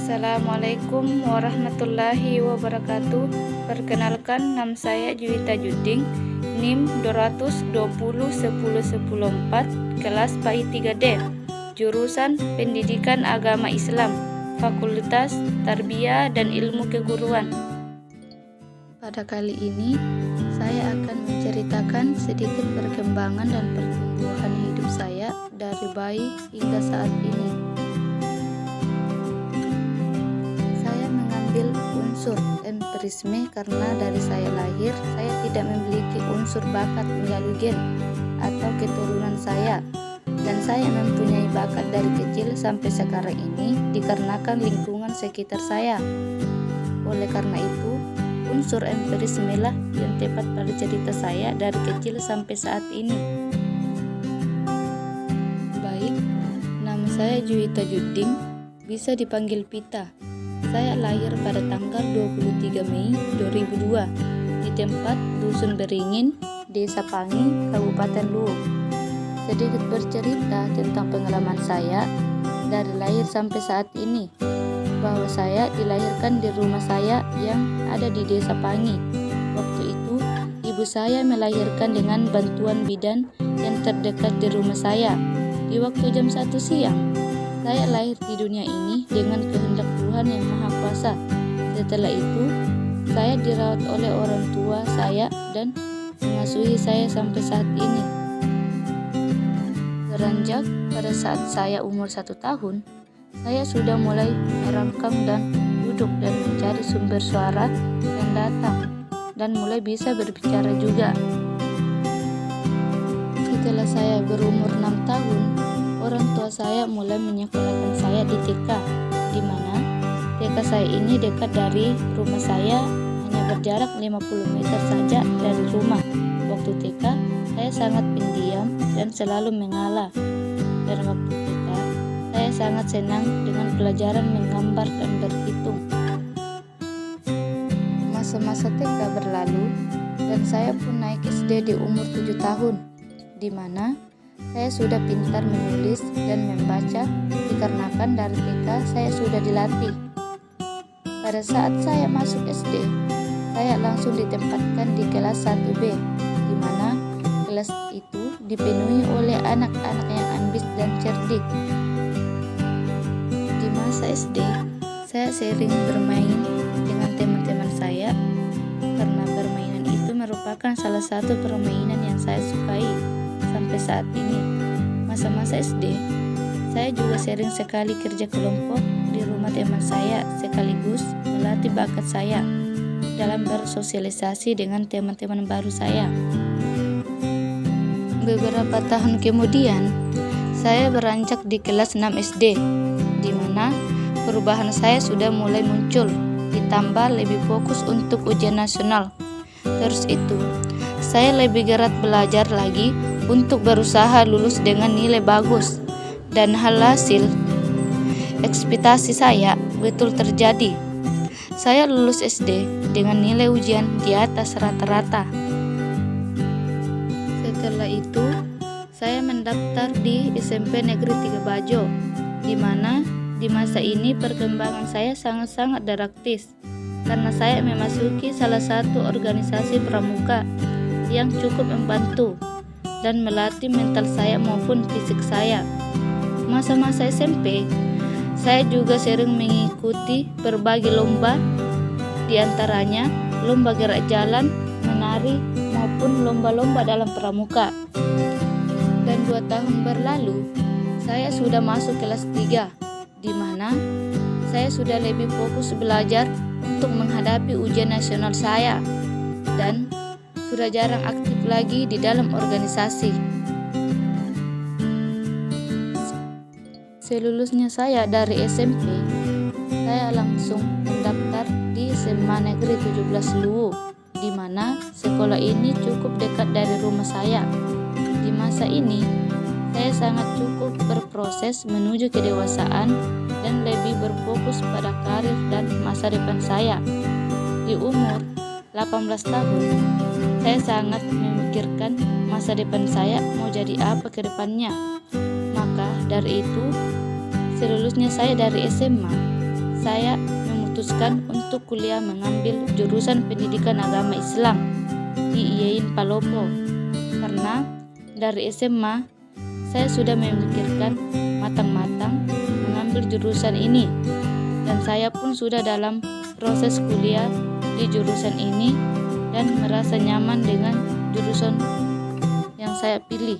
Assalamualaikum warahmatullahi wabarakatuh. Perkenalkan, nama saya Juwita Juding, NIM 220 kelas PAI 3D, jurusan Pendidikan Agama Islam, Fakultas Tarbiyah dan Ilmu Keguruan. Pada kali ini, saya akan menceritakan sedikit perkembangan dan pertumbuhan hidup saya dari bayi hingga saat ini. Unsur empirisme karena dari saya lahir, saya tidak memiliki unsur bakat melalui gen atau keturunan saya, dan saya mempunyai bakat dari kecil sampai sekarang ini dikarenakan lingkungan sekitar saya. Oleh karena itu, unsur empirisme lah yang tepat pada cerita saya dari kecil sampai saat ini. Baik, nama saya Juwita Juding, bisa dipanggil Pita. Saya lahir pada tanggal 23 Mei 2002 di tempat Dusun Beringin, Desa Pangi, Kabupaten Luwu. Sedikit bercerita tentang pengalaman saya dari lahir sampai saat ini, bahwa saya dilahirkan di rumah saya yang ada di Desa Pangi. Waktu itu, ibu saya melahirkan dengan bantuan bidan yang terdekat di rumah saya di waktu jam 1 siang. Saya lahir di dunia ini dengan kehendak Tuhan yang Maha Kuasa. Setelah itu, saya dirawat oleh orang tua saya dan mengasuhi saya sampai saat ini. Beranjak pada saat saya umur 1 tahun, saya sudah mulai merangkang dan duduk dan mencari sumber suara yang datang dan mulai bisa berbicara juga. Setelah saya berumur 6 tahun, orang tua saya mulai menyekolahkan saya di TK, di mana TK saya ini dekat dari rumah saya, hanya berjarak 50 meter saja dari rumah. Waktu TK, saya sangat pendiam dan selalu mengalah. Dan waktu TK, saya sangat senang dengan pelajaran menggambar dan berhitung. Masa-masa TK berlalu, dan saya pun naik SD di umur 7 tahun, di mana saya sudah pintar menulis dan membaca dikarenakan dari TK saya sudah dilatih. Pada saat saya masuk SD, saya langsung ditempatkan di kelas 1B, di mana kelas itu dipenuhi oleh anak-anak yang ambis dan cerdik. Di masa SD, saya sering bermain dengan teman-teman saya karena permainan itu merupakan salah satu permainan yang saya sukai. Sampai saat ini, masa-masa SD, saya juga sering sekali kerja kelompok di rumah teman saya sekaligus melatih bakat saya dalam bersosialisasi dengan teman-teman baru saya. Beberapa tahun kemudian, saya beranjak di kelas 6 SD, di mana perubahan saya sudah mulai muncul, ditambah lebih fokus untuk ujian nasional. Terus itu, saya lebih giat belajar lagi untuk berusaha lulus dengan nilai bagus, dan hasil ekspektasi saya betul terjadi. Saya lulus SD dengan nilai ujian di atas rata-rata. Setelah itu, saya mendaftar di SMP Negeri 3 Bajo, di mana di masa ini perkembangan saya sangat-sangat drastis karena saya memasuki salah satu organisasi pramuka yang cukup membantu dan melatih mental saya maupun fisik saya. Masa-masa SMP, saya juga sering mengikuti berbagai lomba, diantaranya lomba gerak jalan, menari, maupun lomba-lomba dalam pramuka. Dan 2 tahun berlalu, saya sudah masuk kelas 3, di mana saya sudah lebih fokus belajar untuk menghadapi ujian nasional saya, dan sudah jarang aktif lagi di dalam organisasi. Selulusnya saya dari SMP, saya langsung mendaftar di SMA Negeri 17 Luwu, di mana sekolah ini cukup dekat dari rumah saya. Di masa ini, saya sangat cukup berproses menuju kedewasaan dan lebih berfokus pada karir dan masa depan saya. Di umur 18 tahun, saya sangat memikirkan masa depan saya mau jadi apa ke depannya. Maka dari itu, selulusnya saya dari SMA, saya memutuskan untuk kuliah mengambil jurusan pendidikan agama Islam di IAIN Palopo, karena dari SMA saya sudah memikirkan matang-matang mengambil jurusan ini, dan saya pun sudah dalam proses kuliah di jurusan ini dan merasa nyaman dengan jurusan yang saya pilih.